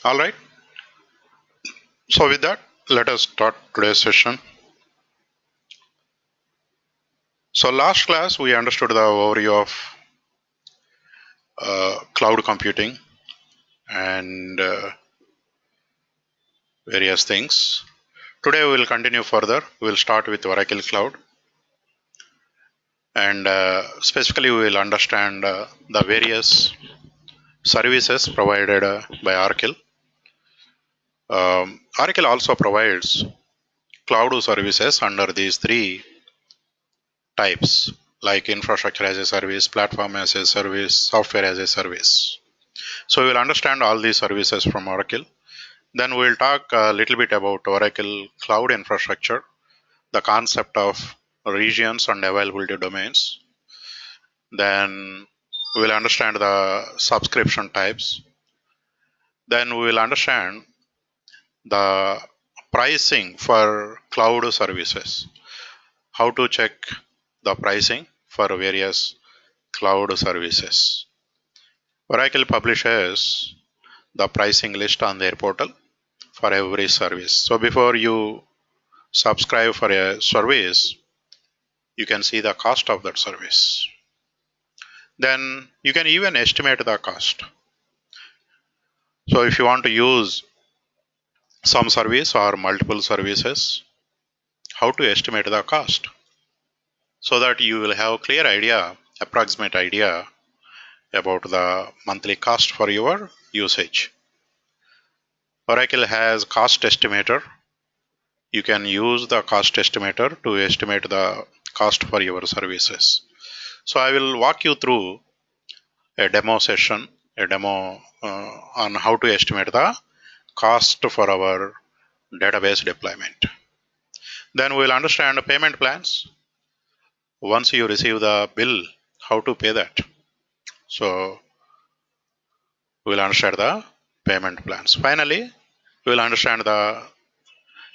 All right. So with that, let us start today's session. So last class we understood the overview of cloud computing and various things. Today we will continue further. We will start with Oracle Cloud, and specifically we will understand the various services provided by Oracle. Oracle also provides cloud services under these three types, like infrastructure as a service, platform as a service, software as a service. So we will understand all these services from Oracle. Then we will talk a little bit about Oracle Cloud Infrastructure, the concept of regions and availability domains. Then we will understand the subscription types. Then we will understand the pricing for cloud services, how to check the pricing for various cloud services. Oracle publishes the pricing list on their portal for every service. So before you subscribe for a service, you can see the cost of that service. Then you can even estimate the cost. So if you want to use some service or multiple services, how to estimate the cost so that you will have clear idea, approximate idea about the monthly cost for your usage. Oracle has cost estimator. You can use the cost estimator to estimate the cost for your services. So I will walk you through a demo session, a demo on how to estimate the cost for our database deployment. Then we'll understand payment plans. Once you receive the bill, how to pay that. So we'll understand the payment plans. Finally, we'll understand the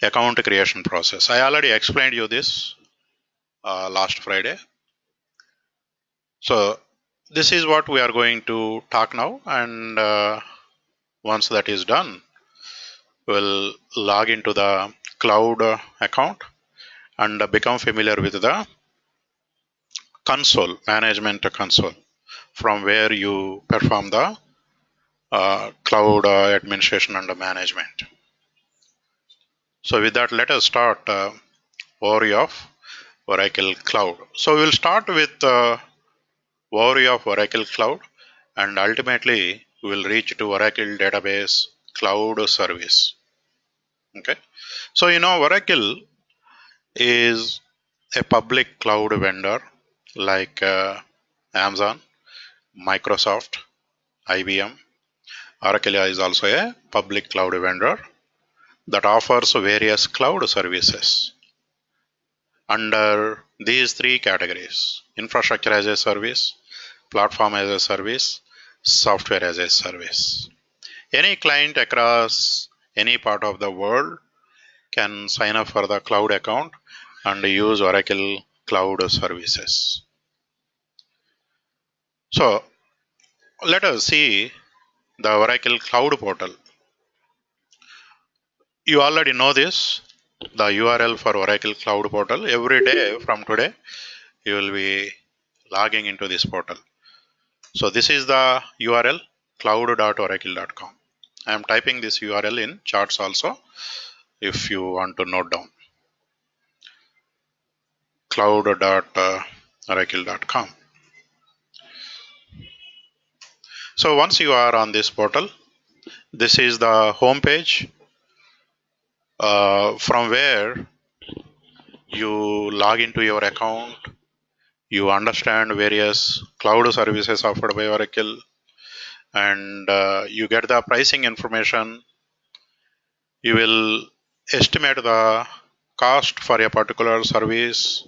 account creation process. I already explained you this last Friday. So this is what we are going to talk now, and once that is done, we'll log into the cloud account and become familiar with the console, management console, from where you perform the cloud administration and management. So with that, let us start overview of Oracle Cloud. So we'll start with overview of Oracle Cloud, and ultimately we will reach to Oracle Database Cloud Service. Okay. So Oracle is a public cloud vendor like Amazon, Microsoft, IBM. Oracle is also a public cloud vendor that offers various cloud services under these three categories: infrastructure as a service, platform as a service, software as a service. Any client across any part of the world can sign up for the cloud account and use Oracle Cloud services. So let us see the Oracle Cloud portal. You already know this, the URL for Oracle Cloud portal. Every day from today, you will be logging into this portal. So this is the URL, cloud.oracle.com. I am typing this URL in charts also if you want to note down. cloud.oracle.com. So once you are on this portal, this is the home page from where you log into your account, you understand various cloud services offered by Oracle, and you get the pricing information. You will estimate the cost for a particular service.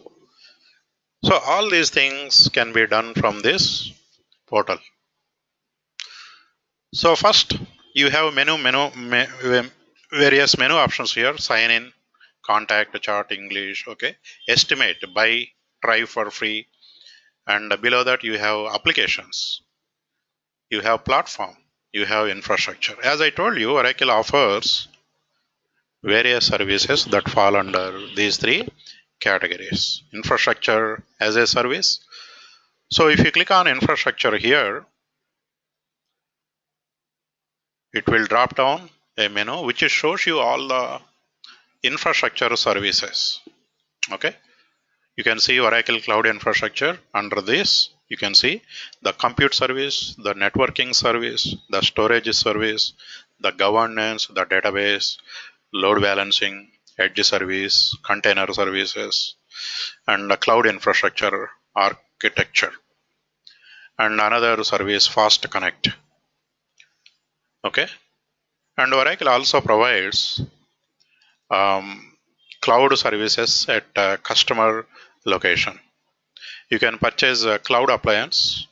So all these things can be done from this portal. So first you have various menu options here: sign in, contact, chart, English, okay, estimate, buy, try for free, and below that you have applications, you have platform, you have infrastructure. As I told you, Oracle offers various services that fall under these three categories. Infrastructure as a service. So if you click on infrastructure here, it will drop down a menu which shows you all the infrastructure services. Okay. You can see Oracle Cloud Infrastructure. Under this, you can see the compute service, the networking service, the storage service, the governance, the database, load balancing, edge service, container services, and the cloud infrastructure architecture. And another service, Fast Connect. Okay. And Oracle also provides cloud services at customer location. You can purchase a cloud appliance,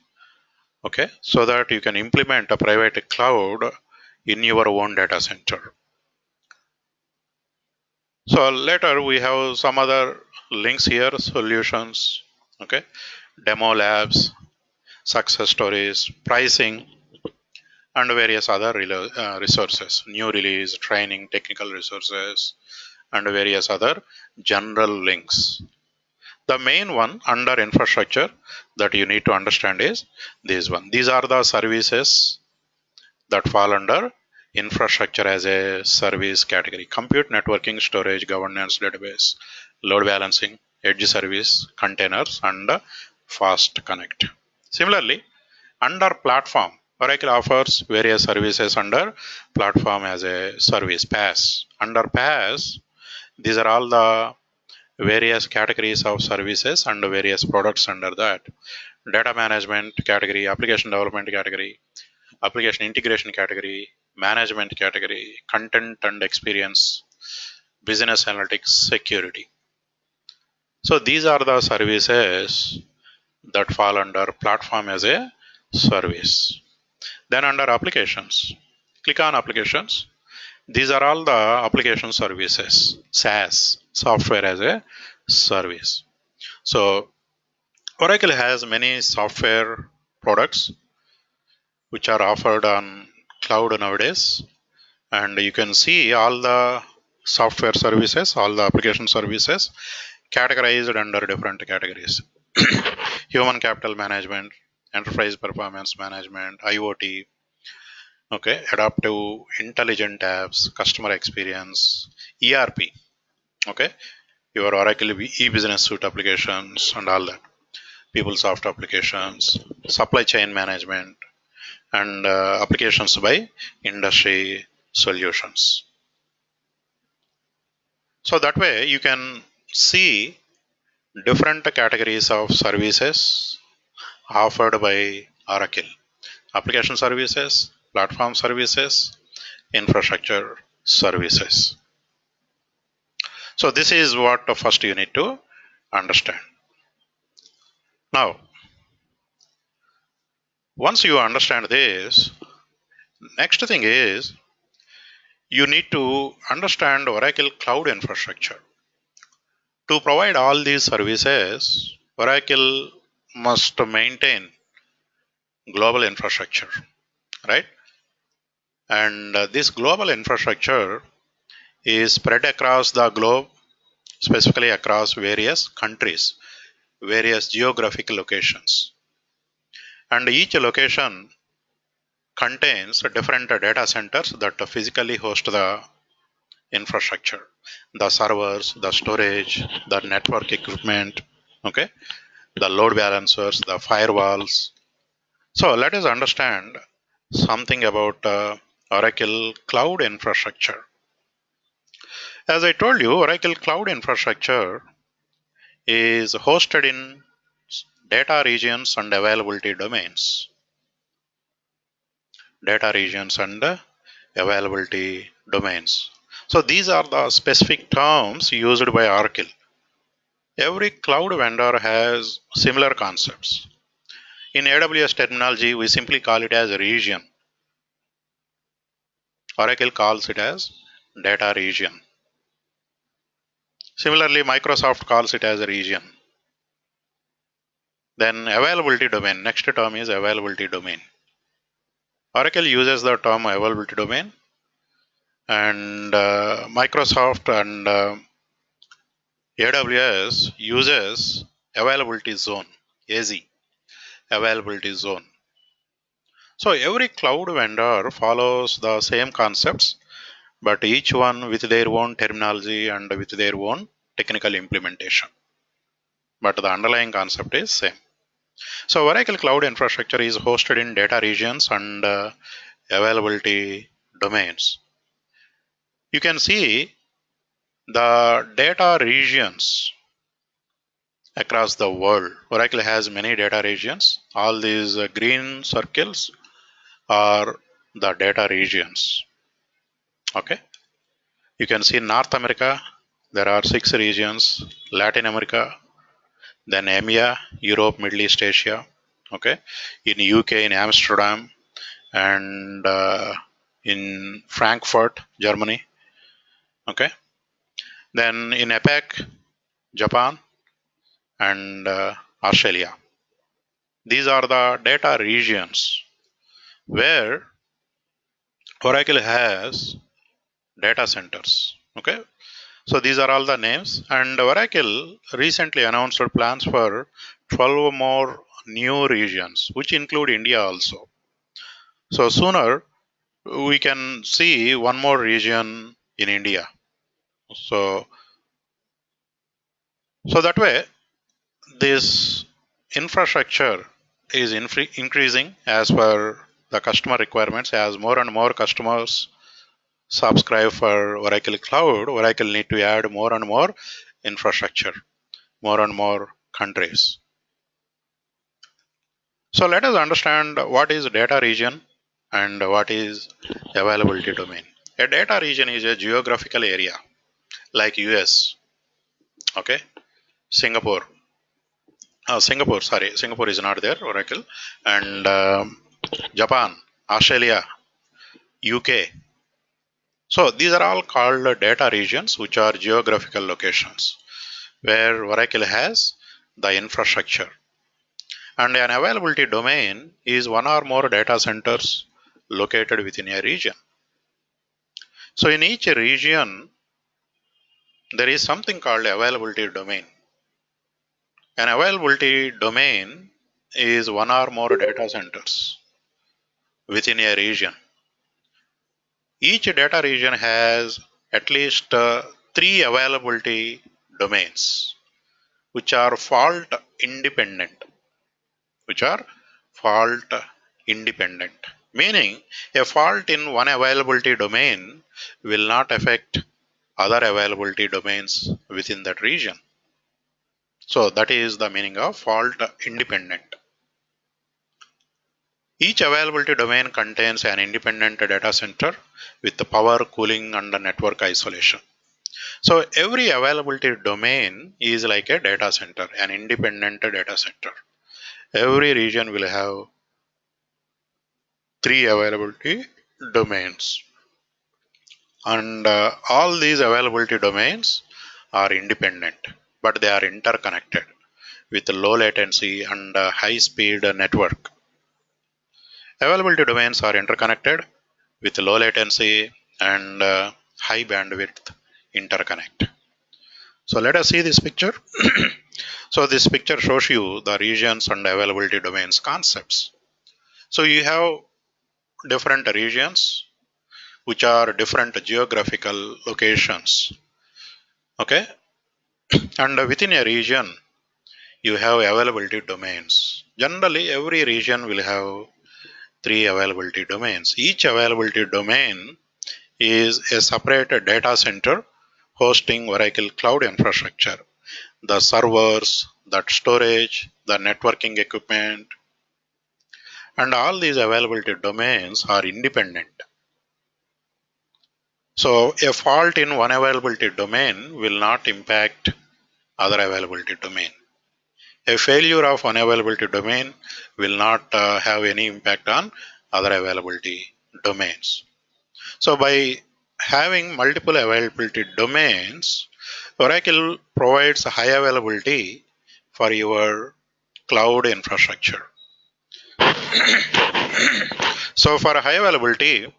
okay, so that you can implement a private cloud in your own data center. So later we have some other links here, solutions, okay, demo labs, success stories, pricing, and various other resources, new release, training, technical resources, and various other general links. The main one under infrastructure that you need to understand is this one. These are the services that fall under infrastructure as a service category: compute, networking, storage, governance, database, load balancing, edge service, containers, and fast connect. Similarly, under platform, Oracle offers various services under platform as a service, PaaS. Under PaaS, these are all the various categories of services and various products under that. Data management category, application development category, application integration category, management category, content and experience, business analytics, security. So these are the services that fall under platform as a service. Then under applications, click on applications. These are all the application services, SaaS, software as a service. So Oracle has many software products which are offered on cloud nowadays, and you can see all the software services, all the application services categorized under different categories. Human capital management, enterprise performance management, IoT, okay, adaptive intelligent apps, customer experience, ERP, okay, your Oracle e-business suite applications and all that, PeopleSoft applications, supply chain management, and applications by industry solutions. So that way you can see different categories of services offered by Oracle: application services, platform services, infrastructure services. So this is what first you need to understand. Now, once you understand this, next thing is you need to understand Oracle Cloud Infrastructure. To provide all these services, Oracle must maintain global infrastructure, right? And this global infrastructure is spread across the globe, specifically across various countries, various geographic locations. And each location contains different data centers that physically host the infrastructure, the servers, the storage, the network equipment, okay, the load balancers, the firewalls. So let us understand something about Oracle Cloud Infrastructure. As I told you, Oracle Cloud Infrastructure is hosted in data regions and availability domains. Data regions and availability domains. So these are the specific terms used by Oracle. Every cloud vendor has similar concepts. In AWS terminology, we simply call it as a region. Oracle calls it as data region. Similarly, Microsoft calls it as a region. Then availability domain, next term is availability domain. Oracle uses the term availability domain, and Microsoft and AWS uses availability zone, AZ, availability zone. So every cloud vendor follows the same concepts, but each one with their own terminology and with their own technical implementation. But the underlying concept is same. So Oracle Cloud Infrastructure is hosted in data regions and availability domains. You can see the data regions across the world. Oracle has many data regions. All these green circles are the data regions. Okay. You can see North America, there are 6 regions, Latin America, then EMEA, Europe, Middle East, Asia. Okay. In UK, in Amsterdam, and in Frankfurt, Germany. Okay. Then in APAC, Japan, and Australia. These are the data regions where Oracle has data centers. Okay. So these are all the names, and Oracle recently announced plans for 12 more new regions, which include India also. So sooner we can see one more region in India. So that way this infrastructure is increasing as per the customer requirements. As more and more customers subscribe for Oracle Cloud, Oracle need to add more and more infrastructure, more and more countries. So let us understand what is data region and what is availability domain. A data region is a geographical area like US, okay, Singapore. Singapore is not there, Oracle, and Japan, Australia, UK. So these are all called data regions, which are geographical locations where Oracle has the infrastructure. And an availability domain is one or more data centers located within a region. So in each region, there is something called availability domain. An availability domain is one or more data centers within a region. Each data region has at least 3 availability domains, which are fault independent. Meaning a fault in one availability domain will not affect other availability domains within that region. So that is the meaning of fault independent. Each availability domain contains an independent data center with the power, cooling, and the network isolation. So every availability domain is like a data center, an independent data center. Every region will have 3 availability domains. And all these availability domains are independent, but they are interconnected with low latency and high speed network. Availability domains are interconnected with low latency and high bandwidth interconnect. So let us see this picture. So this picture shows you the regions and availability domains concepts. So you have different regions which are different geographical locations. Okay. And within a region, you have availability domains. Generally, every region will have 3 availability domains. Each availability domain is a separate data center hosting Oracle Cloud infrastructure, the servers, the storage, the networking equipment, and all these availability domains are independent. So a fault in one availability domain will not impact other availability domain. A failure of one availability domain will not have any impact on other availability domains. So by having multiple availability domains, Oracle provides high availability for your cloud infrastructure. So for high availability,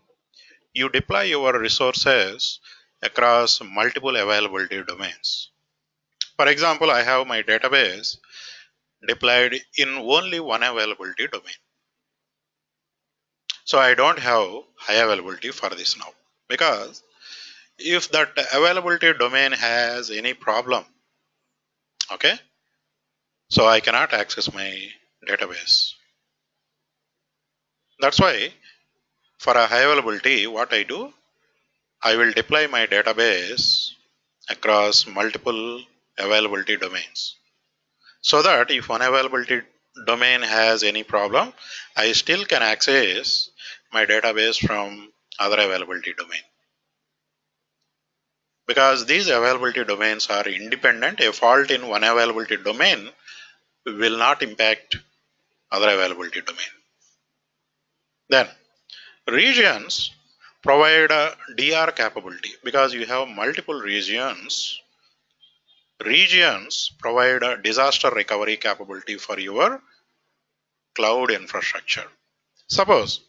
you deploy your resources across multiple availability domains. For example, I have my database deployed in only one availability domain. So I don't have high availability for this now, because if that availability domain has any problem, okay, so I cannot access my database. That's why for a high availability, what I do, I will deploy my database across multiple availability domains, so that if one availability domain has any problem, I still can access my database from other availability domain. Because these availability domains are independent, a fault in one availability domain will not impact other availability domain. Then regions provide a DR capability, because you have multiple regions. Regions provide a disaster recovery capability for your cloud infrastructure. Suppose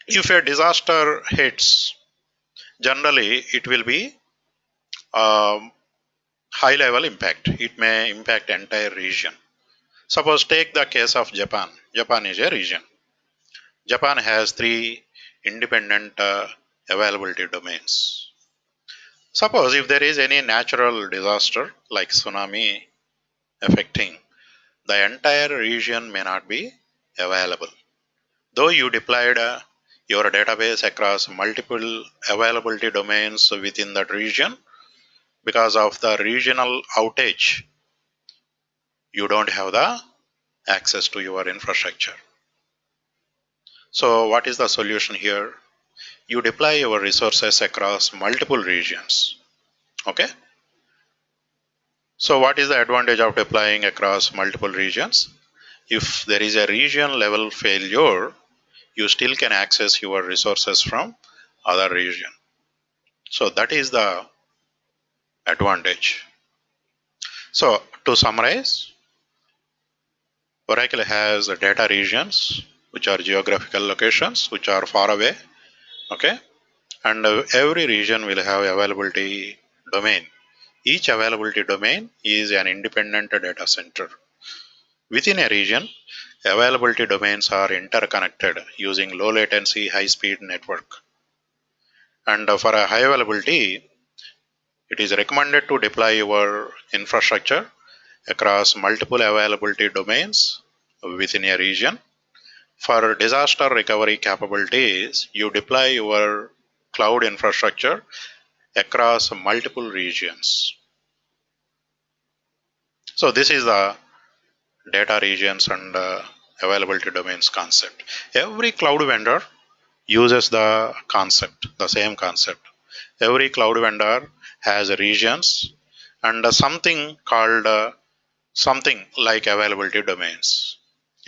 if a disaster hits, generally it will be um, high level impact. It may impact entire region. Suppose take the case of Japan. Japan is a region. Japan has three independent availability domains. Suppose if there is any natural disaster like tsunami affecting, the entire region may not be available. Though you deployed your database across multiple availability domains within that region, because of the regional outage, you don't have the access to your infrastructure. So what is the solution here? You deploy your resources across multiple regions. Okay. So what is the advantage of deploying across multiple regions? If there is a region level failure, you still can access your resources from other region. So that is the advantage. So to summarize, Oracle has data regions, which are geographical locations which are far away. Okay. And every region will have availability domain. Each availability domain is an independent data center. Within a region, availability domains are interconnected using low latency, high speed network. And for a high availability, it is recommended to deploy your infrastructure across multiple availability domains within a region. For disaster recovery capabilities, you deploy your cloud infrastructure across multiple regions. So this is the data regions and availability domains concept. Every cloud vendor uses the concept, the same concept. Every cloud vendor has regions and something called something like availability domains.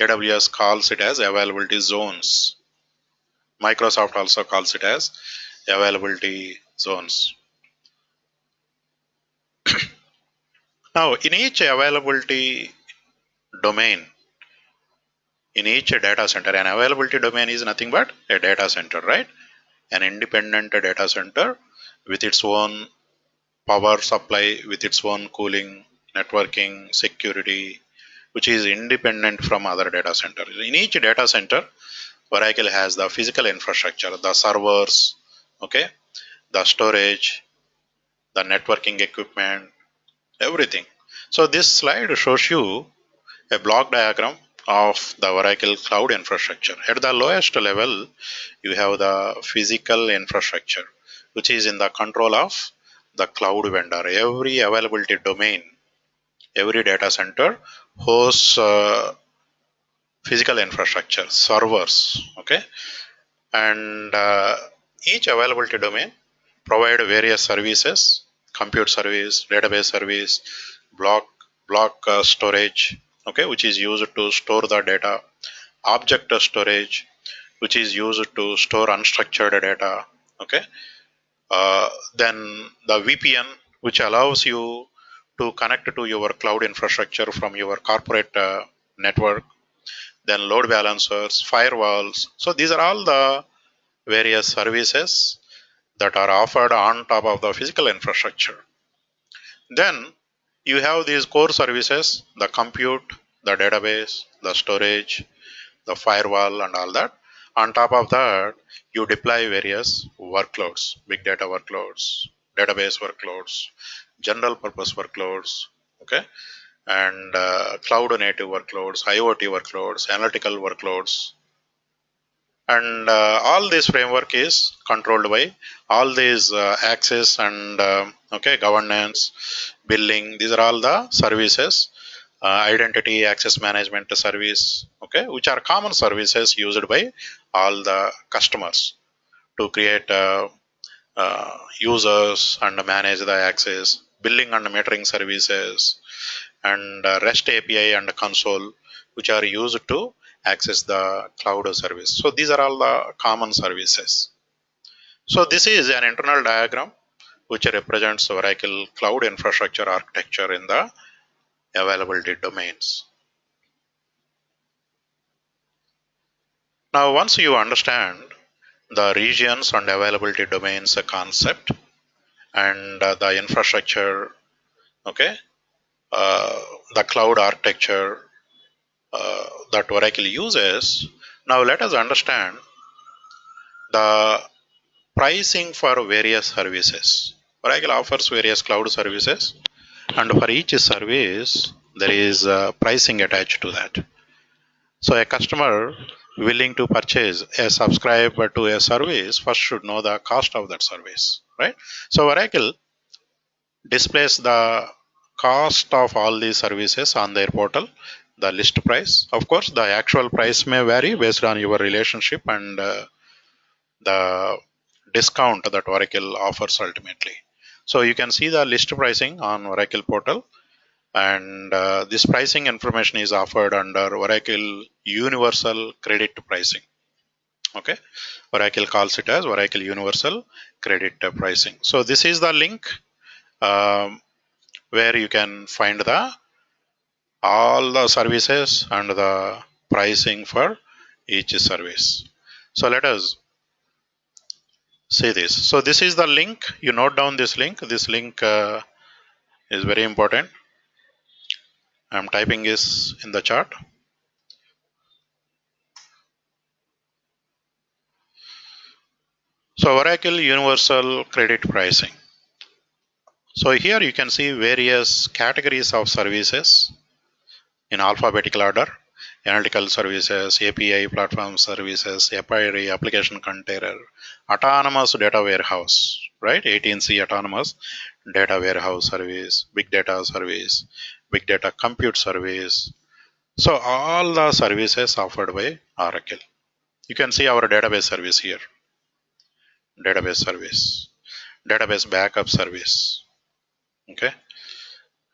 AWS calls it as availability zones. Microsoft also calls it as availability zones. Now, in each availability domain, in each data center, an availability domain is nothing but a data center, right? An independent data center with its own power supply, with its own cooling, networking, security, which is independent from other data centers. In each data center, Oracle has the physical infrastructure, the servers, okay, the storage, the networking equipment, everything. So this slide shows you a block diagram of the Oracle cloud infrastructure. At the lowest level, you have the physical infrastructure, which is in the control of the cloud vendor. Every availability domain, every data center hosts physical infrastructure, servers, okay, and each availability domain provide various services: compute service, database service, block storage, okay, which is used to store the data, object storage, which is used to store unstructured data, okay. Then the VPN, which allows you to connect to your cloud infrastructure from your corporate network. then load balancers, firewalls. So these are all the various services that are offered on top of the physical infrastructure. Then you have these core services, the compute, the database, the storage, the firewall and all that. On top of that, you deploy various workloads, big data workloads, database workloads, general purpose workloads, okay, and cloud native workloads, IoT workloads, analytical workloads, and all this framework is controlled by all these access and okay, governance, billing. These are all the services, identity access management service, okay, which are common services used by all the customers to create users and manage the access, billing and metering services, and REST API and console, which are used to access the cloud service. So these are all the common services. So this is an internal diagram which represents Oracle cloud infrastructure architecture in the availability domains. Now, once you understand the regions and availability domains concept and the infrastructure, okay, the cloud architecture that Oracle uses, now let us understand the pricing for various services. Oracle offers various cloud services, and for each service, there is pricing attached to that. So, a customer willing to purchase a subscriber to a service first should know the cost of that service, right? So, Oracle displays the cost of all these services on their portal, the list price. Of course, the actual price may vary based on your relationship and the discount that Oracle offers ultimately. So you can see the list pricing on Oracle portal, and this pricing information is offered under Oracle Universal Credit Pricing. Okay, Oracle calls it as Oracle Universal Credit Pricing. So this is the link where you can find the all the services and the pricing for each service. So let us see this. So this is the link. You note down this link. This link is very important. I'm typing this in the chart. So Oracle Universal Credit Pricing. So here you can see various categories of services in alphabetical order. Analytical services, API platform services, API application container, autonomous data warehouse, right? 18C autonomous data warehouse service, big data service, big data compute service. So all the services offered by Oracle. You can see our database service here. Database service, database backup service, okay,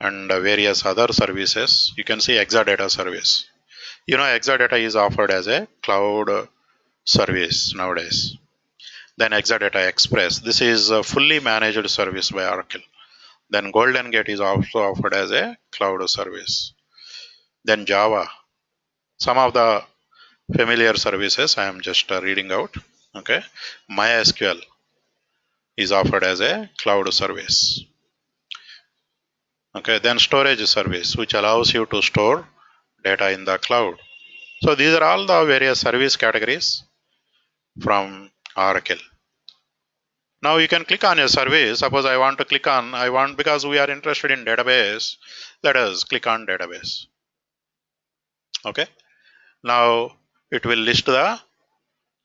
and various other services. You can see Exadata service. You know, Exadata is offered as a cloud service nowadays. Then Exadata Express. This is a fully managed service by Oracle. Then Golden Gate is also offered as a cloud service. Then Java. Some of the familiar services I am just reading out. Okay, MySQL is offered as a cloud service. Okay, then storage service, which allows you to store data in the cloud. So these are all the various service categories from Oracle. Now you can click on a service. Suppose I want to click on, because we are interested in database, let us click on database. Okay. Now it will list the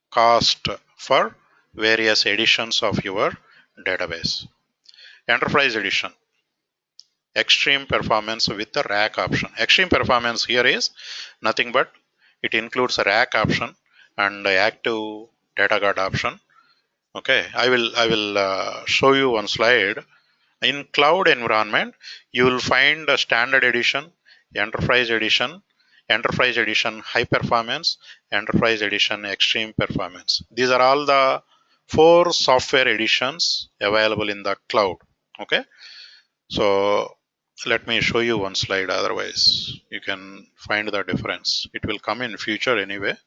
cost for various editions of your database. Enterprise edition, extreme performance with the rack option. Extreme performance here is nothing but it includes a rack option and the active data guard option. Okay, I will show you one slide. In cloud environment, you will find a standard edition, enterprise edition, enterprise edition high performance, enterprise edition extreme performance. These are all the 4 software editions available in the cloud. Okay, so let me show you one slide, otherwise you can find the difference. It will come in future anyway.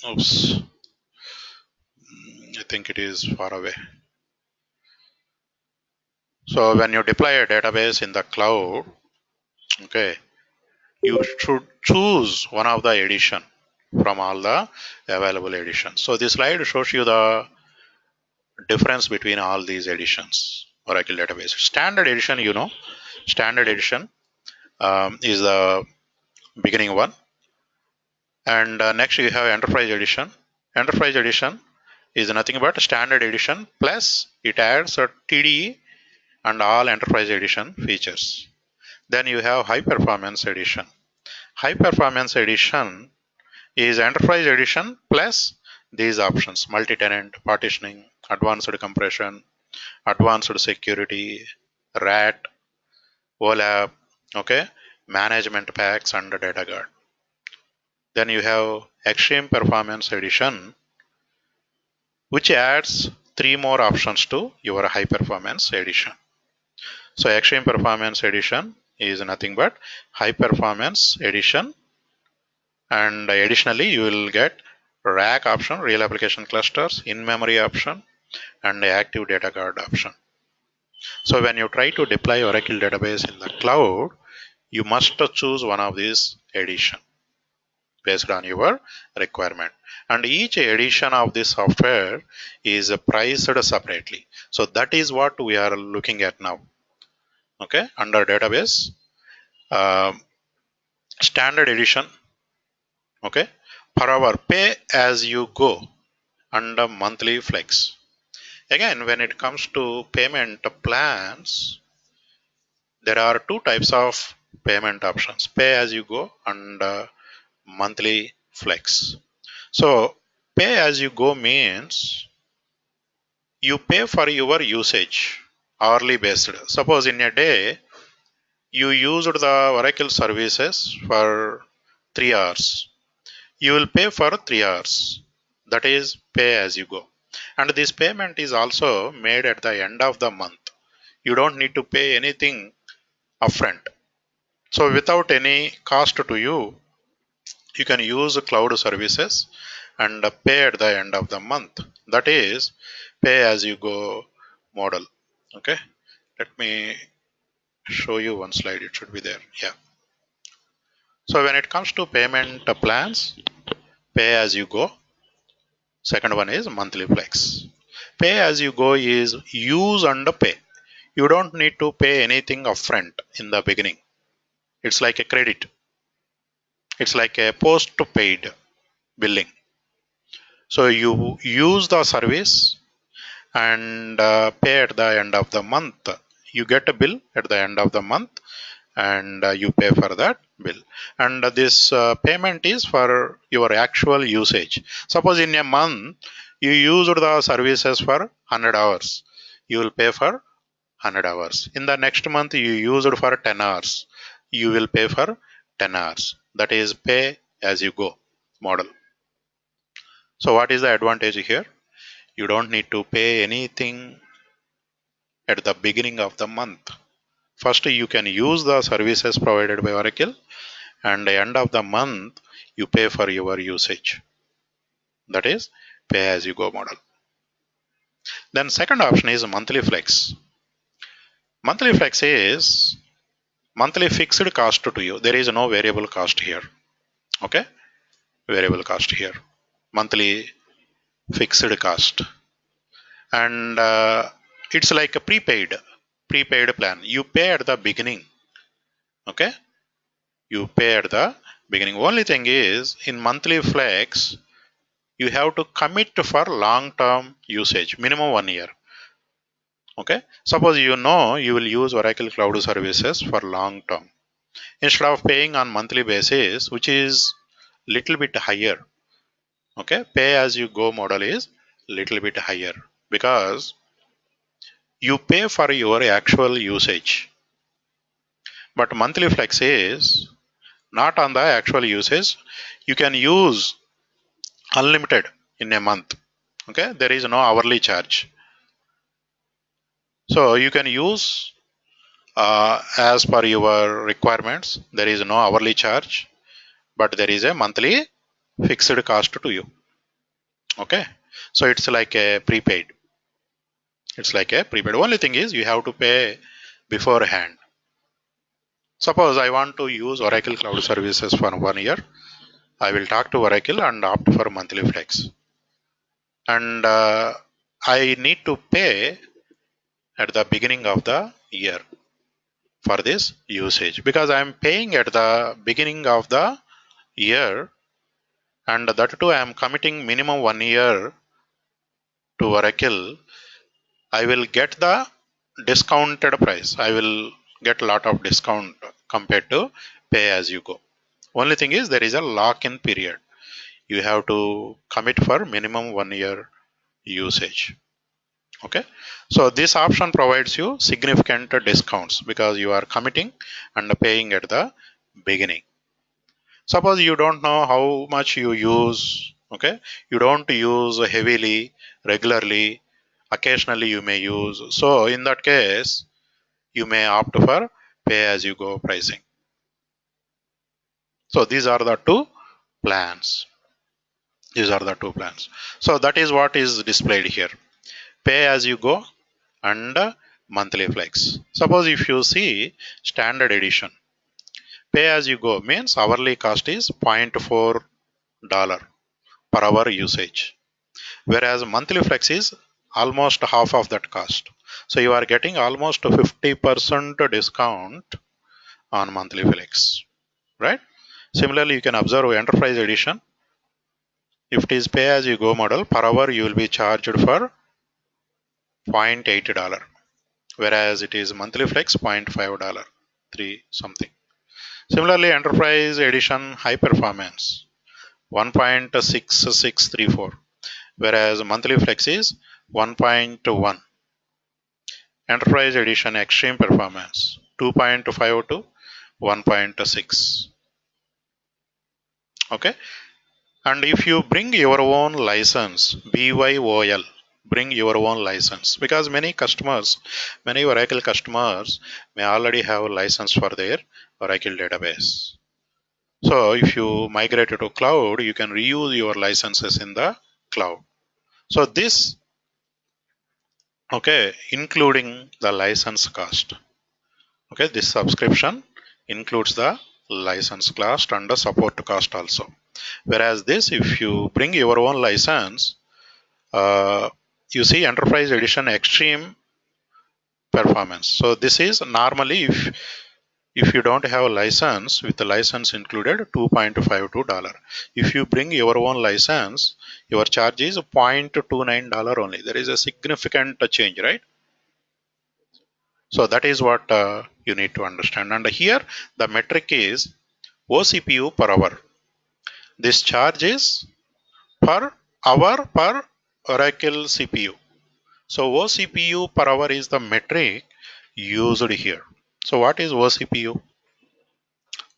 Oops, I think it is far away. So when you deploy a database in the cloud, okay, you should choose one of the edition from all the available editions. So this slide shows you the difference between all these editions. Oracle database. Standard edition, standard edition is the beginning one. And next you have enterprise edition. Enterprise edition is nothing but standard edition plus it adds a TDE and all enterprise edition features. Then you have high performance edition. High performance edition is enterprise edition plus these options: multi-tenant, partitioning, advanced compression, advanced security, RAT, OLAP, okay, management packs and data guard. Then you have extreme performance edition, which adds 3 more options to your high performance edition. So extreme performance edition is nothing but high performance edition, and additionally you will get rack option, real application clusters, in-memory option, and the active data guard option. So when you try to deploy Oracle database in the cloud, you must choose one of these edition based on your requirement. And each edition of this software is priced separately. So that is what we are looking at now. Okay, under database, standard edition, okay, per hour, pay as you go, under monthly flex. Again, when it comes to payment plans, there are two types of payment options: pay as you go and monthly flex. So pay as you go means you pay for your usage, hourly based. Suppose in a day you used the Oracle services for 3 hours. You will pay for 3 hours. That is pay as you go. And this payment is also made at the end of the month. You don't need to pay anything upfront. So without any cost to you, you can use cloud services and pay at the end of the month. That is pay as you go model. Okay, let me show you one slide. It should be there. Yeah. So when it comes to payment plans, pay as you go. Second one is monthly flex. Pay as you go is use and pay. You don't need to pay anything upfront in the beginning. It's like a credit. It's like a post-paid billing. So you use the service and pay at the end of the month. You get a bill at the end of the month and you pay for that bill. And this payment is for your actual usage. Suppose in a month you used the services for 100 hours. You will pay for 100 hours. In the next month you used for 10 hours. You will pay for 10 hours. That is pay as you go model. So what is the advantage here? You don't need to pay anything at the beginning of the month. First, you can use the services provided by Oracle, and at the end of the month, you pay for your usage. That is pay as you go model. Then second option is monthly flex. Monthly flex is monthly fixed cost to you. There is no variable cost here. Okay, variable cost here. Monthly fixed cost, and it's like a prepaid plan. You pay at the beginning. Okay, you pay at the beginning. Only thing is in monthly flex, you have to commit for long-term usage, minimum 1 year. Okay, suppose you will use Oracle Cloud Services for long term. Instead of paying on monthly basis, which is little bit higher, okay, pay as you go model is little bit higher because you pay for your actual usage. But monthly flex is not on the actual usage. You can use unlimited in a month. Okay, there is no hourly charge. So you can use As per your requirements, there is no hourly charge, but there is a monthly fixed cost to you. Okay, so it's like a prepaid. It's like a prepaid. Only thing is you have to pay beforehand. Suppose I want to use Oracle Cloud Services for 1 year. I will talk to Oracle and opt for monthly flex. And I need to pay at the beginning of the year for this usage because I am paying at the beginning of the year, and that too I am committing minimum 1 year to Oracle. I will get the discounted price. I will get a lot of discount compared to pay as you go. Only thing is there is a lock-in period. You have to commit for minimum 1 year usage. Okay, so this option provides you significant discounts because you are committing and paying at the beginning. Suppose you don't know how much you use. Okay, you don't use heavily, regularly, occasionally you may use. So in that case, you may opt for pay as you go pricing. So these are the two plans. These are the two plans. So that is what is displayed here. Pay as you go and monthly flex. Suppose if you see standard edition, pay as you go means hourly cost is $0.4 per hour usage, whereas monthly flex is almost half of that cost. So you are getting almost 50% discount on monthly flex, right? Similarly, you can observe enterprise edition. If it is pay as you go model, per hour you will be charged for $0.8, whereas it is monthly flex $0.5, 3 something. Similarly, enterprise edition high performance 1.6634, whereas monthly flex is 1.1. Enterprise edition extreme performance 2.5 to 1.6. Okay, and if you bring your own license, BYOL, bring your own license, because many customers, many Oracle customers may already have a license for their Oracle database. So if you migrate to cloud, you can reuse your licenses in the cloud. So this, okay, including the license cost. Okay, this subscription includes the license cost and the support cost also. Whereas this, if you bring your own license, you see enterprise edition extreme performance. So this is normally if you don't have a license, with the license included, $2.52. If you bring your own license, your charge is $0.29 only. There is a significant change, right? So that is what you need to understand. And here the metric is OCPU per hour. This charge is per hour per Oracle CPU. So OCPU per hour is the metric used here. So what is OCPU?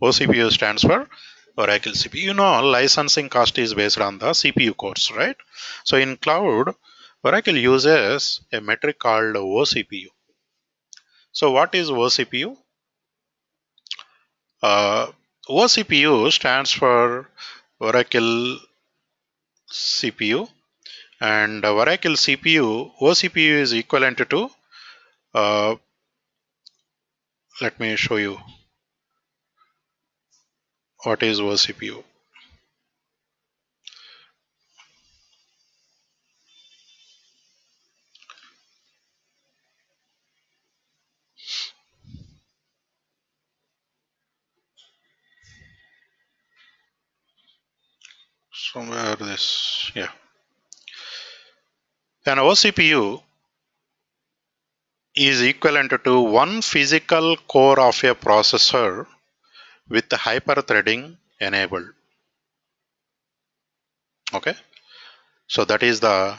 OCPU stands for Oracle CPU. You know, licensing cost is based on the CPU cores, right? So in cloud, Oracle uses a metric called OCPU. So what is OCPU? OCPU stands for Oracle CPU, and Oracle CPU, OCPU is equivalent to, uh, let me show you what is OCPU. Somewhere this, yeah. An OCPU is equivalent to one physical core of a processor with hyper-threading enabled. Okay, so that is the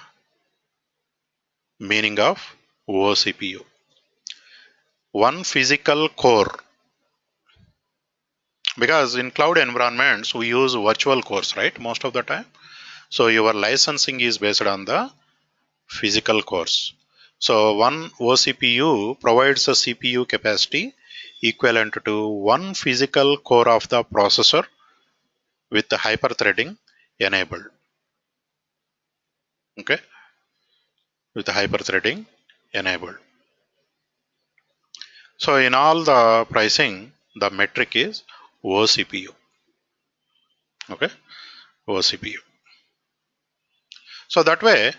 meaning of OCPU. One physical core, because in cloud environments we use virtual cores, right, most of the time. So your licensing is based on the physical cores. So one OCPU provides a CPU capacity equivalent to one physical core of the processor with the hyperthreading enabled. Okay, with the hyperthreading enabled. So in all the pricing, the metric is OCPU. Okay, OCPU. So that way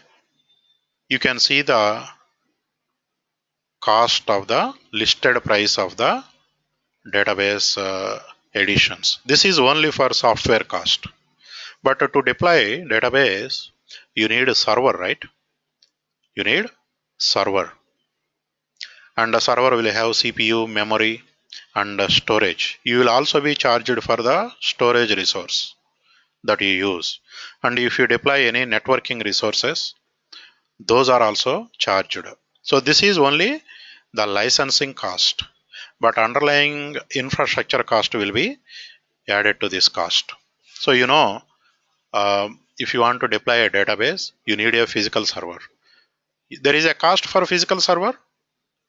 you can see the cost of the listed price of the database editions. This is only for software cost. But to deploy database, you need a server, right? You need server. And the server will have CPU, memory, and storage. You will also be charged for the storage resource that you use. And if you deploy any networking resources, those are also charged. So this is only the licensing cost, but underlying infrastructure cost will be added to this cost. So if you want to deploy a database, you need a physical server. There is a cost for physical server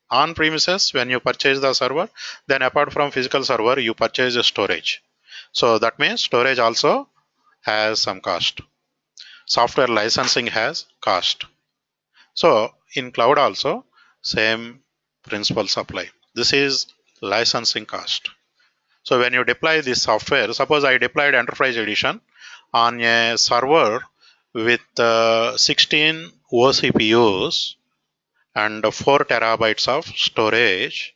on premises when you purchase the server. Then apart from physical server, you purchase a storage. So that means storage also has some cost. Software licensing has cost. So in cloud also same principles apply. This is licensing cost. So when you deploy this software, suppose I deployed Enterprise Edition on a server with 16 OCPUs and 4 terabytes of storage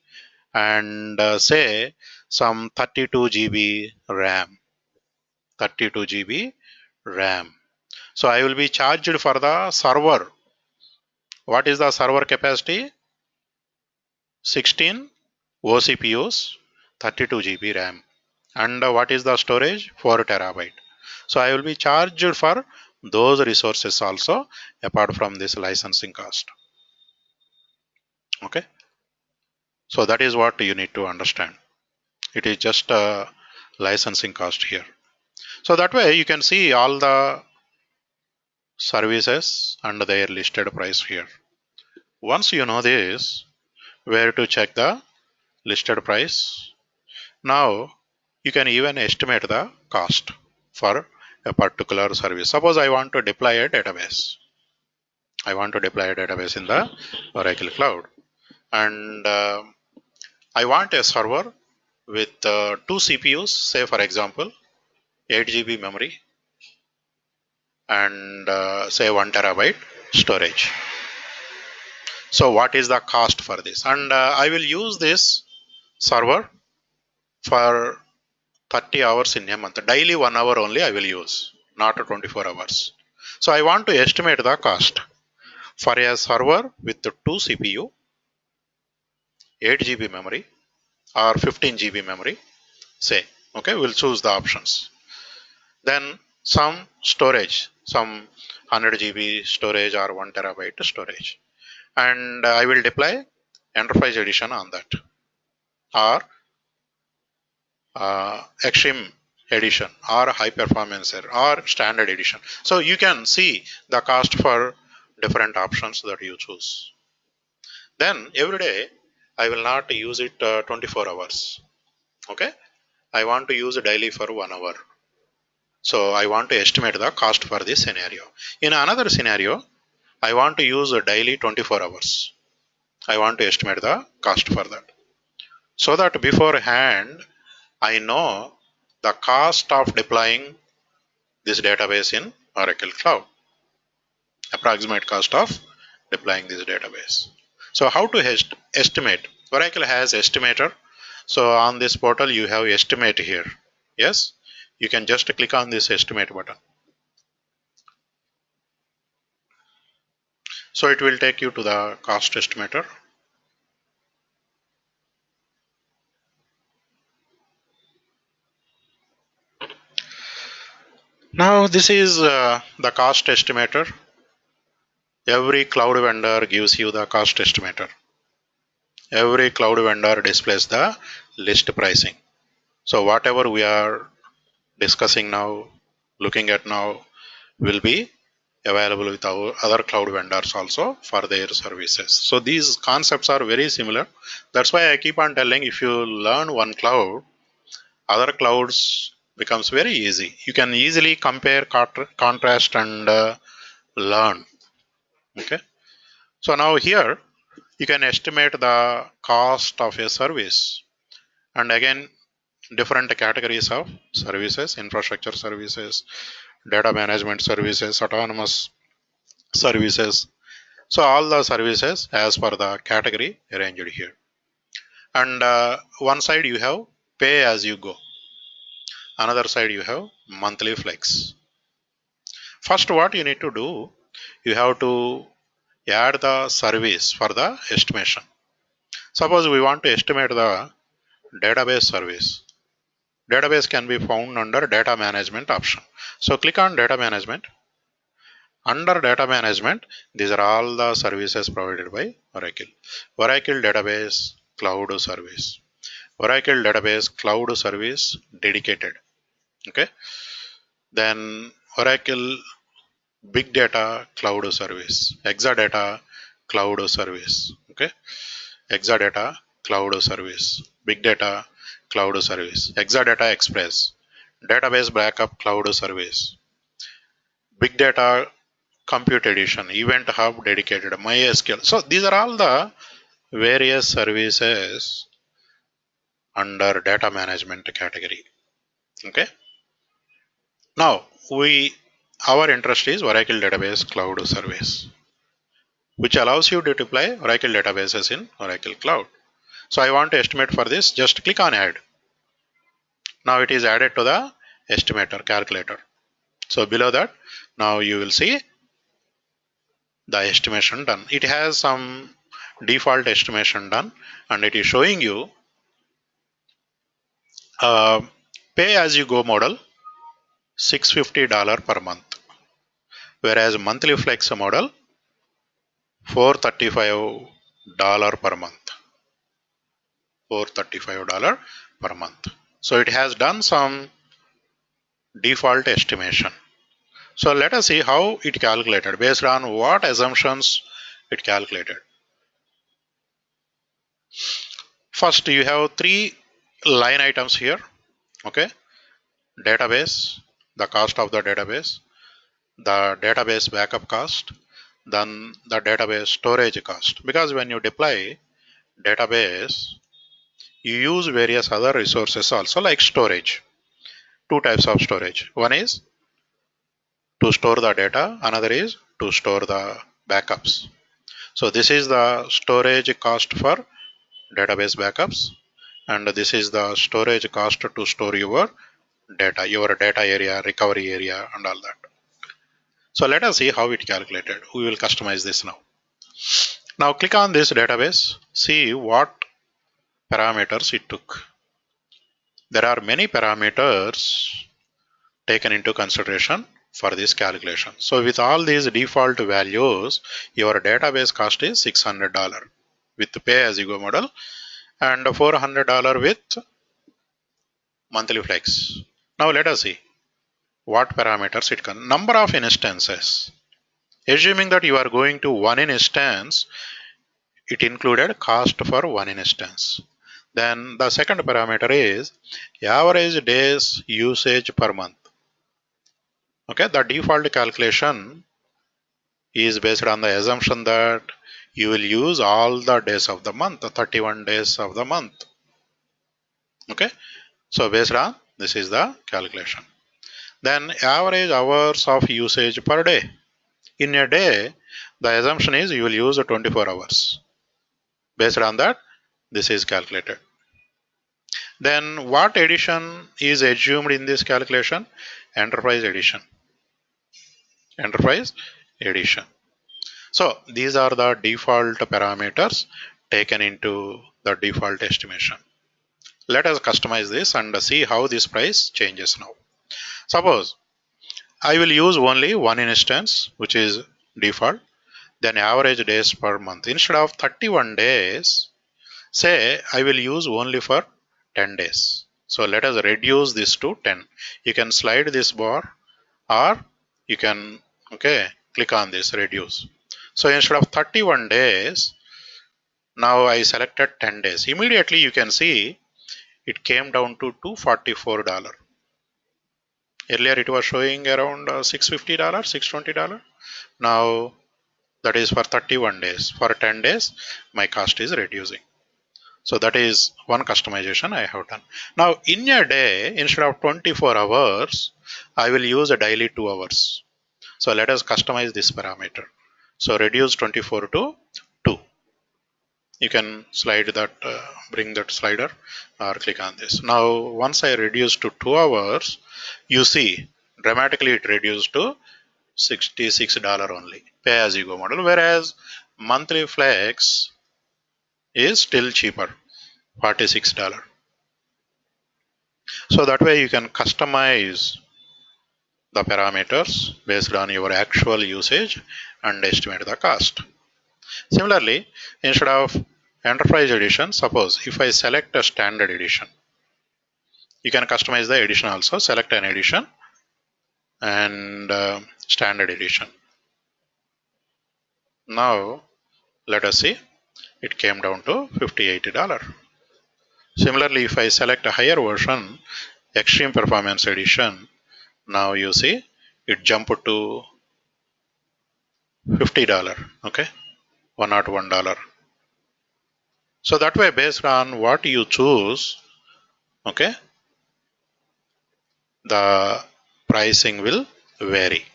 and say some 32 GB RAM. 32 GB RAM. So I will be charged for the server. What is the server capacity? 16 OCPUs, 32 GB RAM. And what is the storage? 4 terabyte. So I will be charged for those resources also apart from this licensing cost. Okay. So that is what you need to understand. It is just a licensing cost here. So that way you can see all the services and their listed price here. Once you know this, where to check the listed price, now you can even estimate the cost for a particular service. Suppose I want to deploy a database. I want to deploy a database in the Oracle Cloud. And I want a server with 2 CPUs, say for example, 8 GB memory and say 1 terabyte storage. So what is the cost for this? And I will use this server for 30 hours in a month. Daily 1 hour only I will use, not 24 hours. So I want to estimate the cost for a server with 2 CPU, 8 GB memory or 15 GB memory, say. Okay, we'll choose the options. Then some storage, some 100 GB storage or 1 terabyte storage. And I will deploy Enterprise Edition on that or Extreme Edition or High Performance or Standard Edition. So you can see the cost for different options that you choose. Then every day I will not use it 24 hours. Okay, I want to use it daily for 1 hour. So I want to estimate the cost for this scenario. In another scenario, I want to use a daily 24 hours. I want to estimate the cost for that. So that beforehand, I know the cost of deploying this database in Oracle Cloud. Approximate cost of deploying this database. So how to estimate? Oracle has estimator. So on this portal, you have estimate here. Yes, you can just click on this estimate button. So it will take you to the cost estimator. Now this is the cost estimator. Every cloud vendor gives you the cost estimator. Every cloud vendor displays the list pricing. So whatever we are discussing now, looking at now, will be available with our other cloud vendors also for their services. So these concepts are very similar. That's why I keep on telling, if you learn one cloud, other clouds becomes very easy. You can easily compare, contrast, and learn. Okay. So now here you can estimate the cost of a service, and again different categories of services: infrastructure services, data management services, autonomous services. So all the services as per the category arranged here. And one side you have pay as you go. Another side you have monthly flex. First, what you need to do, you have to add the service for the estimation. Suppose we want to estimate the database service. Database can be found under data management option. So click on data management. Under data management, these are all the services provided by Oracle. Oracle Database Cloud Service. Oracle Database Cloud Service Dedicated. Okay. Then Oracle Big Data Cloud Service. Exadata Cloud Service. Okay. Exadata Cloud Service. Big Data Cloud Service. Exadata Express. Database Backup Cloud Service. Big Data Compute Edition, Event Hub Dedicated, MySQL. So these are all the various services under data management category. Okay. Now our interest is Oracle Database Cloud Service, which allows you to deploy Oracle databases in Oracle Cloud. So I want to estimate for this. Just click on Add. Now it is added to the estimator calculator. So below that, now you will see the estimation done. It has some default estimation done, and it is showing you pay as you go model $650 per month, whereas monthly flex model $435 per month. $435 per month. So it has done some default estimation. So let us see how it calculated, based on what assumptions it calculated. First, you have three line items here. Okay. Database, the cost of the database backup cost, then the database storage cost. Because when you deploy database, you use various other resources also, like storage. Two types of storage. One is to store the data, another is to store the backups. So this is the storage cost for database backups, and this is the storage cost to store your data area, recovery area, and all that. So let us see how it calculated. We will customize this now. Now click on this database, see what parameters it took. There are many parameters taken into consideration for this calculation. So with all these default values, your database cost is $600 with the pay as you go model, and $400 with monthly flex. Now let us see what parameters it can. Number of instances. Assuming that you are going to one instance, it included cost for one instance. Then the second parameter is average days usage per month. Okay, the default calculation is based on the assumption that you will use all the days of the month, the 31 days of the month. Okay, so based on this is the calculation. Then average hours of usage per day. In a day, the assumption is you will use 24 hours. Based on that, this is calculated. Then what edition is assumed in this calculation? Enterprise edition. Enterprise edition. So these are the default parameters taken into the default estimation. Let us customize this and see how this price changes now. Suppose I will use only one instance, which is default, then average days per month. Instead of 31 days, say I will use only for 10 days. So let us reduce this to 10. You can slide this bar, or you can click on this reduce. So instead of 31 days, now I selected 10 days. Immediately you can see it came down to $244. Earlier it was showing around $650, $620. Now that is for 31 days. For 10 days, my cost is reducing. So that is one customization I have done. Now in a day, instead of 24 hours, I will use a daily 2 hours. So let us customize this parameter. So reduce 24 to 2. You can slide that, bring that slider or click on this. Now once I reduce to 2 hours, you see dramatically it reduced to $66 only, pay as you go model, whereas monthly flex is still cheaper, $46. So that way you can customize the parameters based on your actual usage and estimate the cost. Similarly, instead of enterprise edition, suppose if I select a standard edition, you can customize the edition also. Select an edition and standard edition. Now let us see, it came down to $58. Similarly, if I select a higher version, extreme performance edition, now you see it jumped to $50. Okay, $101. So that way, based on what you choose, okay, the pricing will vary.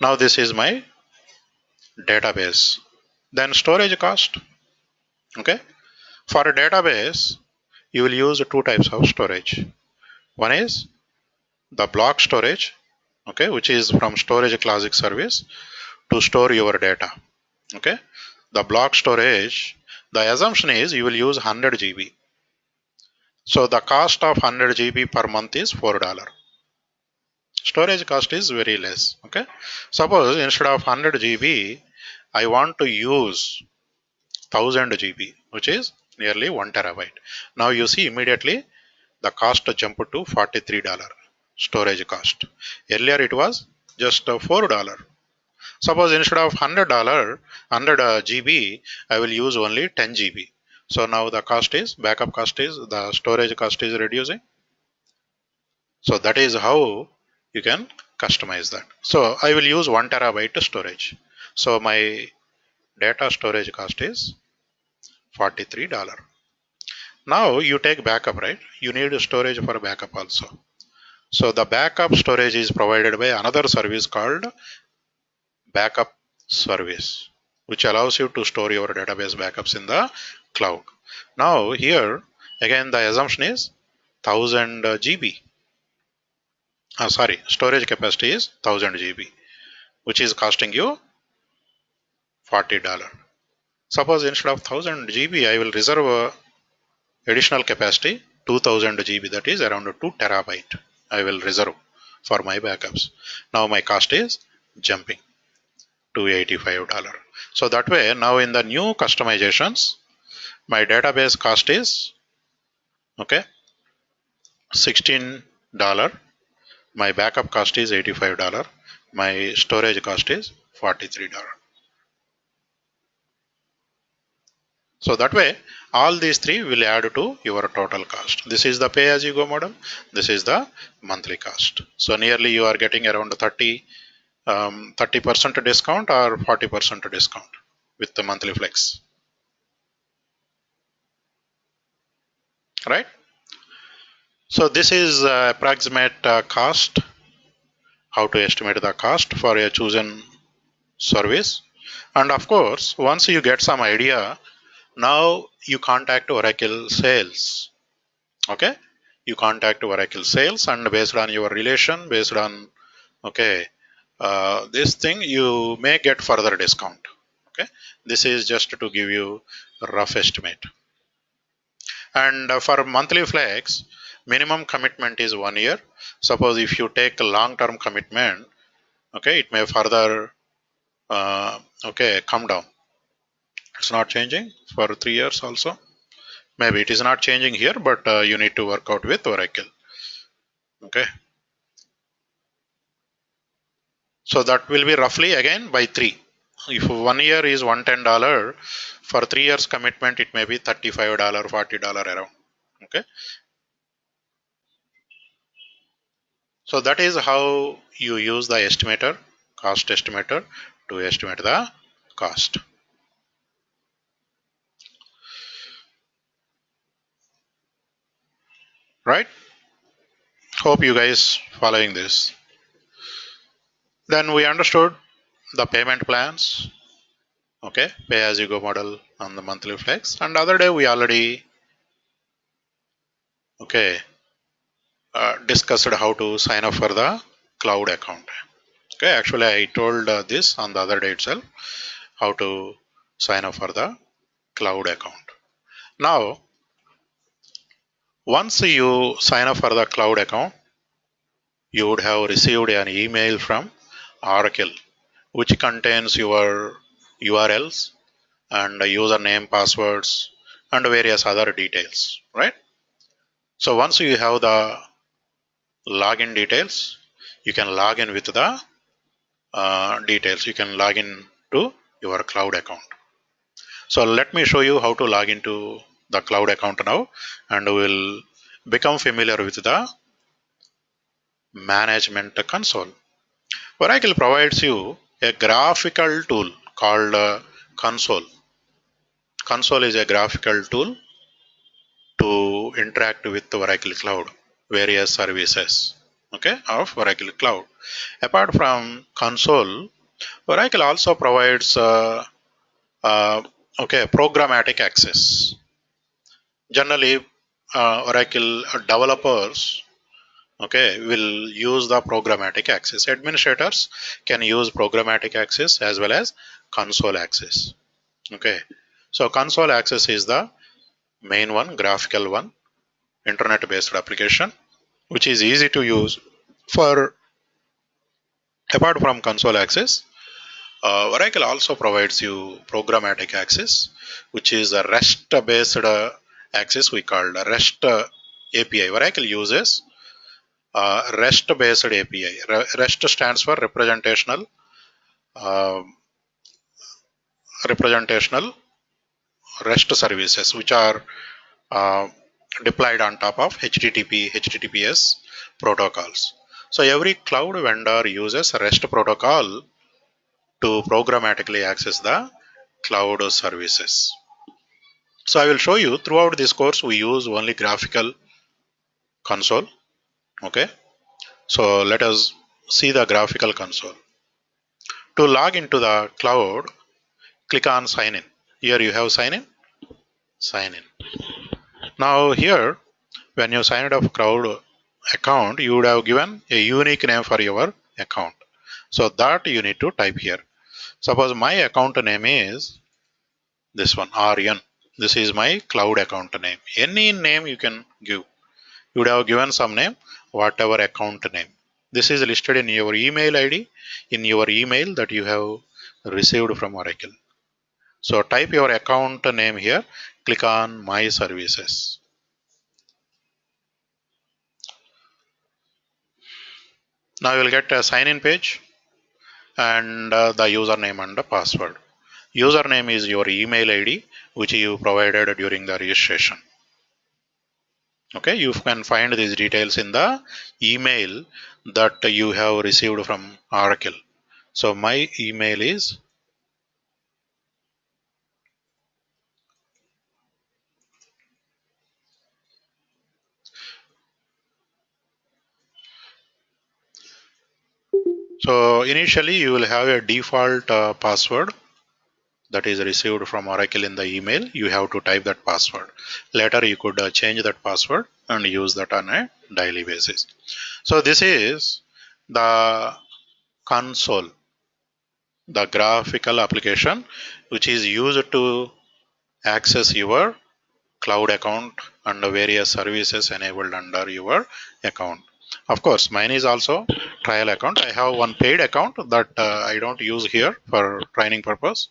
Now this is my database. Then storage cost. Okay, for a database, you will use two types of storage. One is the block storage, okay, which is from Storage Classic service to store your data. Okay, the block storage, the assumption is you will use 100 GB. So the cost of 100 GB per month is $4. Storage cost is very less. Okay, suppose instead of 100 GB, I want to use 1000 GB, which is nearly 1 terabyte. Now you see immediately the cost jumped to $43 storage cost. Earlier it was just $4. Suppose instead of $100 GB, I will use only 10 GB. So now the cost is, backup cost is, the storage cost is reducing. So that is how you can customize that. So I will use 1 terabyte storage. So my data storage cost is $43. Now you take backup, right? You need storage for backup also. So the backup storage is provided by another service called backup service, which allows you to store your database backups in the cloud. Now here again the assumption is 1000 GB. Storage capacity is 1000 GB, which is costing you $40. Suppose instead of 1000 GB, I will reserve additional capacity 2000 GB, that is around 2 terabyte. I will reserve for my backups. Now my cost is jumping to $85. So that way, now in the new customizations, my database cost is okay $16. My backup cost is $85. My storage cost is $43. So that way, all these three will add to your total cost. This is the pay as you go model. This is the monthly cost. So nearly you are getting around 30% discount or 40% discount with the monthly flex. Right? So this is approximate cost, how to estimate the cost for a chosen service. And of course, once you get some idea, now you contact Oracle sales. Okay, you contact Oracle sales, and based on your relation, based on okay this thing, you may get further discount. Okay, this is just to give you a rough estimate. And for monthly flex, minimum commitment is 1 year. Suppose if you take a long-term commitment, okay, it may further okay come down. It's not changing for 3 years also. Maybe it is not changing here, but you need to work out with Oracle. Okay. So that will be roughly again by 3. If 1 year is $110, for 3 years commitment it may be $35, $40 around. Okay. So that is how you use the estimator, cost estimator, to estimate the cost. Right? Hope you guys following this. Then we understood the payment plans. Okay, pay as you go model on the monthly flex. And other day we already discussed how to sign up for the cloud account. Okay, actually I told this on the other day itself, how to sign up for the cloud account. Now, once you sign up for the cloud account, you would have received an email from Oracle, which contains your URLs and username, passwords, and various other details, right? So once you have the login details, you can log in with the details. You can log in to your cloud account. So let me show you how to log into the cloud account now, and we'll become familiar with the management console. Oracle provides you a graphical tool called console. Console is a graphical tool to interact with Oracle Cloud, various services, okay, of Oracle Cloud. Apart from console, Oracle also provides uh, programmatic access. Generally, Oracle developers will use the programmatic access. Administrators can use programmatic access as well as console access. Okay, so console access is the main one, graphical one, internet based application, which is easy to use. For apart from console access, Oracle also provides you programmatic access, which is a REST based access we call the REST API. Oracle uses REST based API. REST stands for uh, representational REST services, which are uh, deployed on top of HTTP, HTTPS protocols. So every cloud vendor uses REST protocol to programmatically access the cloud services. So I will show you throughout this course we use only graphical console. Okay. So let us see the graphical console. To log into the cloud, click on sign in. Here you have sign in. Sign in. Now here, when you signed up cloud account, you would have given a unique name for your account. So that you need to type here. Suppose my account name is this one, RN. This is my cloud account name. Any name you can give. You would have given some name, whatever account name. This is listed in your email ID, in your email that you have received from Oracle. So type your account name here, click on My Services. Now you will get a sign in page and the username and the password. Username is your email ID which you provided during the registration. Okay, you can find these details in the email that you have received from Oracle. So my email is so initially you will have a default password that is received from Oracle in the email. You have to type that password. Later you could change that password and use that on a daily basis. So this is the console, the graphical application which is used to access your cloud account and the various services enabled under your account. Of course, mine is also trial account. I have one paid account that I don't use here for training purpose.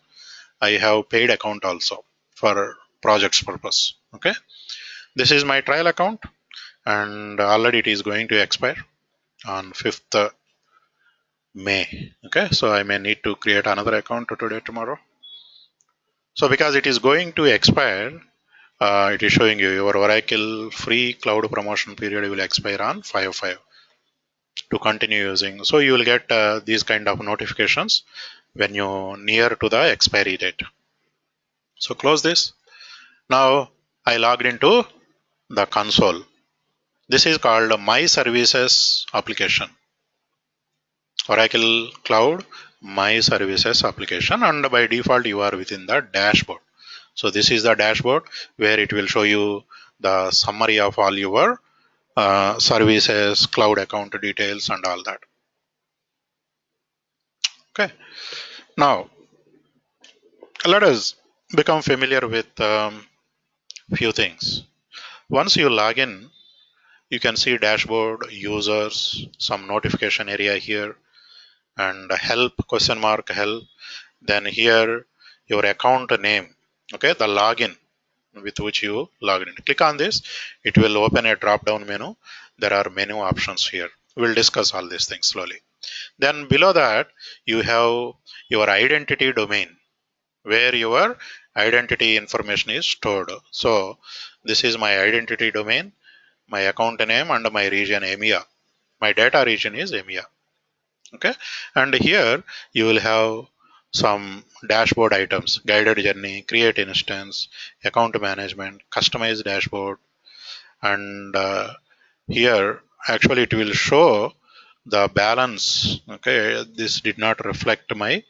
I have paid account also for projects purpose. Okay, this is my trial account and already it is going to expire on 5th May. Okay, so I may need to create another account today, tomorrow. So because it is going to expire, it is showing you your Oracle free cloud promotion period will expire on 5/5 to continue using. So you will get these kind of notifications when you near to the expiry date. So close this. Now I logged into the console. This is called My Services application. Oracle Cloud My Services application, and by default you are within the dashboard. So this is the dashboard where it will show you the summary of all your services, cloud account details and all that. Okay. Now let us become familiar with few things. Once you log in, you can see dashboard, users, some notification area here, and help, question mark help. Then here your account name, okay, the login with which you log in. Click on this, it will open a drop down menu. There are menu options here. We'll discuss all these things slowly. Then below that you have your identity domain where your identity information is stored. So this is my identity domain, my account name and my region EMEA. My data region is EMEA. Okay, and here you will have some dashboard items: guided journey, create instance, account management, customize dashboard, and here actually it will show the balance. Okay, this did not reflect my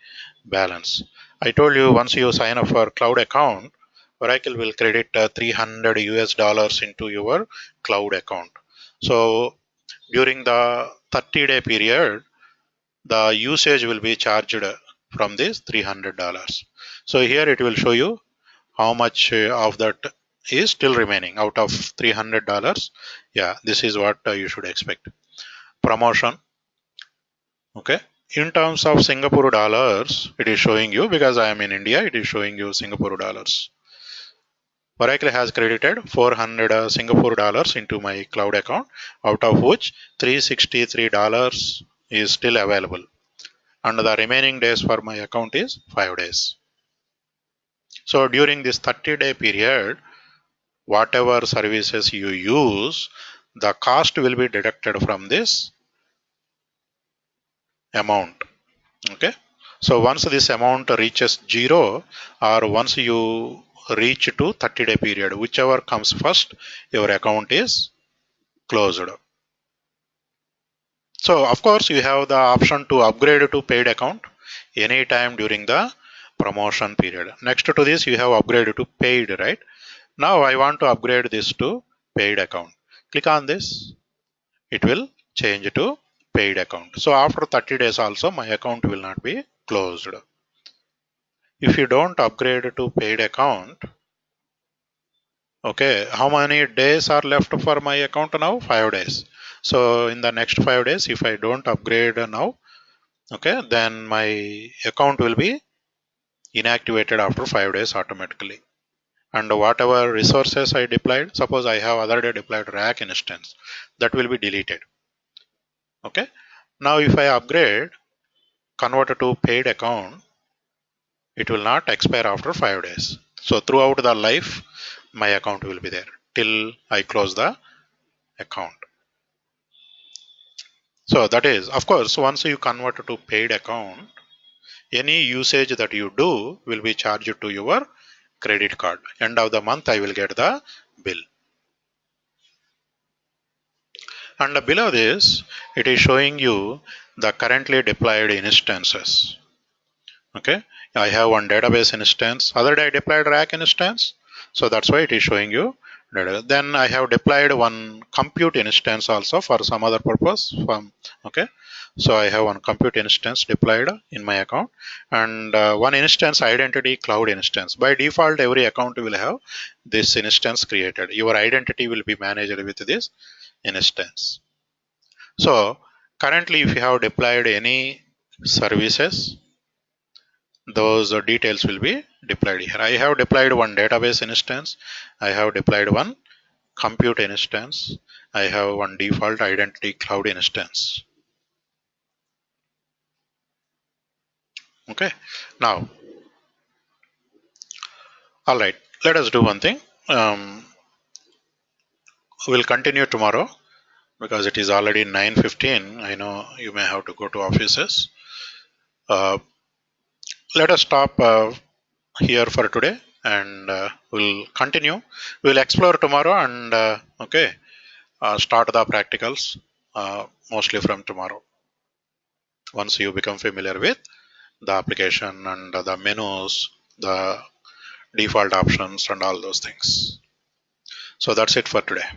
balance. I told you once you sign up for cloud account, Oracle will credit 300 US dollars into your cloud account. So during the 30-day period, the usage will be charged from this $300. So here it will show you how much of that is still remaining out of $300. Yeah, this is what you should expect. Promotion. Okay. In terms of Singapore dollars, it is showing you, because I am in India, it is showing you Singapore dollars. Oracle has credited 400 Singapore dollars into my cloud account, out of which $363 is still available. And the remaining days for my account is 5 days. So during this 30-day period, whatever services you use, the cost will be deducted from this amount. Okay. So once this amount reaches zero, or once you reach to 30-day period, whichever comes first, your account is closed. So of course you have the option to upgrade to paid account anytime during the promotion period. Next to this you have upgrade to paid, right? Now I want to upgrade this to paid account. Click on this. It will change to paid account. So after 30 days also my account will not be closed. If you don't upgrade to paid account, okay, how many days are left for my account now? 5 days. So in the next 5 days, if I don't upgrade now, okay, then my account will be inactivated after 5 days automatically. And whatever resources I deployed, suppose I have other day deployed rack instance, that will be deleted. Okay. Now if I upgrade, convert to paid account, it will not expire after 5 days. So throughout the life, my account will be there till I close the account. So that is, of course, once you convert to paid account, any usage that you do will be charged to your credit card. End of the month, I will get the bill. And below this, it is showing you the currently deployed instances. Okay, I have one database instance. Other day I deployed rack instance, so that's why it is showing you. Then I have deployed one compute instance also for some other purpose. Okay, so I have one compute instance deployed in my account, and one instance identity cloud instance. By default, every account will have this instance created. Your identity will be managed with this instance. So currently, if you have deployed any services, those details will be deployed here. I have deployed one database instance. I have deployed one compute instance. I have one default identity cloud instance. Okay, now, all right, let us do one thing. We'll continue tomorrow because it is already 9:15. I know you may have to go to offices. Uh, let us stop here for today, and we'll continue. We'll explore tomorrow and okay, start the practicals mostly from tomorrow. Once you become familiar with the application and the menus, the default options, and all those things. So that's it for today.